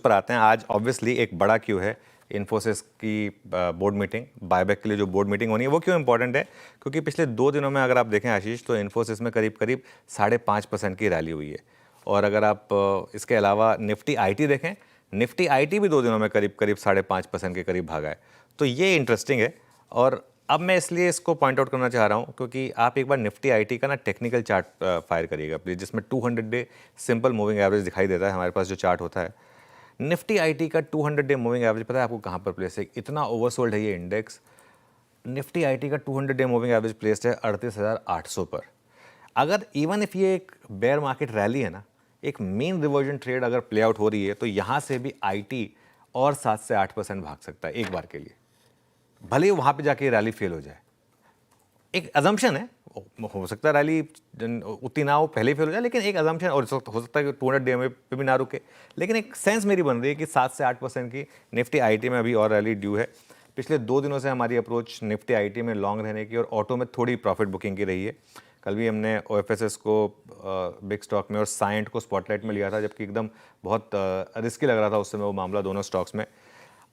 पर आते हैं। आज ऑब्वियसली एक बड़ा क्यू है इन्फोसिस की बोर्ड मीटिंग, बायबैक के लिए जो बोर्ड मीटिंग होनी है वो क्यों इंपॉर्टेंट है, क्योंकि पिछले 2 दिनों में अगर आप देखें आशीष तो इन्फोसिस में करीब करीब 5.5% की रैली हुई है। और अगर आप इसके अलावा निफ्टी आईटी देखें, निफ्टी आईटी भी 2 दिनों में करीब करीब 5.5% के करीब भागा है। तो ये इंटरेस्टिंग है। और अब मैं इसलिए इसको पॉइंट आउट करना चाह रहा हूँ क्योंकि आप एक बार निफ्टी आईटी का ना टेक्निकल चार्ट फायर करिएगा प्लीज़, जिसमें 200 डे सिंपल मूविंग एवरेज दिखाई देता है। हमारे पास जो चार्ट होता है निफ्टी आईटी का 200 डे मूविंग एवरेज पता है आपको कहाँ पर प्लेस है? इतना ओवरसोल्ड है ये इंडेक्स। निफ्टी आईटी का 200 डे मूविंग एवरेज प्लेस्ड है 38,800 पर। अगर इवन इफ ये एक बेयर मार्केट रैली है ना, एक मेन रिवर्जन ट्रेड अगर प्ले आउट हो रही है तो यहाँ से भी आईटी और 7 से 8% भाग सकता है एक बार के लिए, भले ही वहाँ पे जाके रैली फेल हो जाए। एक अजम्पशन है, हो सकता है रैली उतनी ना हो, पहले ही फेल हो जाए, लेकिन एक अजम्पशन, और हो सकता है कि 200 डे में पे भी ना रुके, लेकिन एक सेंस मेरी बन रही है कि 7 से 8% की निफ्टी आईटी में अभी और रैली ड्यू है। पिछले 2 दिनों से हमारी अप्रोच निफ्टी आईटी में लॉन्ग रहने की और ऑटो में थोड़ी प्रॉफिट बुकिंग की रही है। कल भी हमने ओएफएसएस को बिग स्टॉक में और साइंट को स्पॉटलाइट में लिया था, जबकि एकदम बहुत रिस्की लग रहा था उस समय वो मामला दोनों स्टॉक्स में।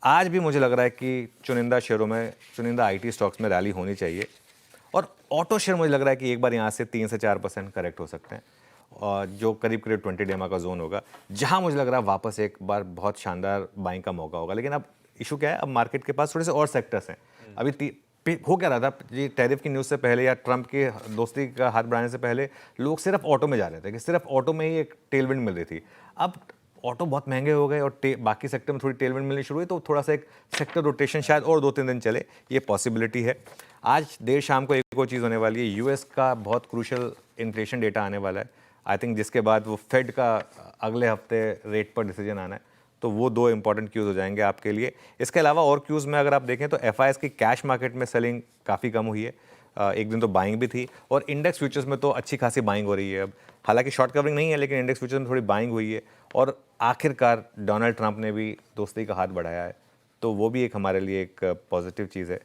आज भी मुझे लग रहा है कि चुनिंदा शेयरों में, चुनिंदा आईटी स्टॉक्स में रैली होनी चाहिए। और ऑटो शेयर मुझे लग रहा है कि एक बार यहाँ से 3 से 4% करेक्ट हो सकते हैं, और जो करीब करीब 20 डेमा का जोन होगा, जहाँ मुझे लग रहा है वापस एक बार बहुत शानदार बाइंग का मौका होगा। लेकिन अब इशू क्या है, अब मार्केट के पास थोड़े से और सेक्टर्स हैं। अभी हो क्या रहा था, ये टैरिफ की न्यूज़ से पहले या ट्रंप की दोस्ती का हाथ बढ़ाने से पहले लोग सिर्फ ऑटो में जा रहे थे कि सिर्फ ऑटो में ही एक टेलविंड मिल रही थी। अब ऑटो बहुत महंगे हो गए और बाकी सेक्टर में थोड़ी टेलविंड मिलनी शुरू हुई, तो थोड़ा सा एक सेक्टर रोटेशन शायद और 2-3 दिन चले, ये पॉसिबिलिटी है। आज देर शाम को एक और चीज़ होने वाली है, यूएस का बहुत क्रूशल इन्फ्लेशन डेटा आने वाला है आई थिंक, जिसके बाद वो फेड का अगले हफ्ते रेट पर डिसीजन आना है। तो वो 2 इंपॉर्टेंट क्यूज़ हो जाएंगे आपके लिए। इसके अलावा और क्यूज़ में अगर आप देखें तो एफआईएस की कैश मार्केट में सेलिंग काफ़ी कम हुई है। एक दिन तो बाइंग भी थी, और इंडेक्स फ्यूचर्स में तो अच्छी खासी बाइंग हो रही है अब। हालांकि शॉर्ट कवरिंग नहीं है, लेकिन इंडेक्स फ्यूचर्स में थोड़ी बाइंग हुई है। और आखिरकार डोनाल्ड ट्रंप ने भी दोस्ती का हाथ बढ़ाया है, तो वो भी एक हमारे लिए एक पॉजिटिव चीज़ है।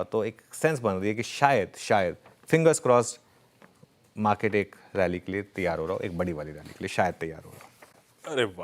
तो एक सेंस बन रही है कि शायद फिंगर्स क्रॉस्ड मार्केट एक रैली के लिए तैयार हो रहा हो, एक बड़ी वाली रैली के लिए शायद तैयार हो रहा हो। अरे वाह।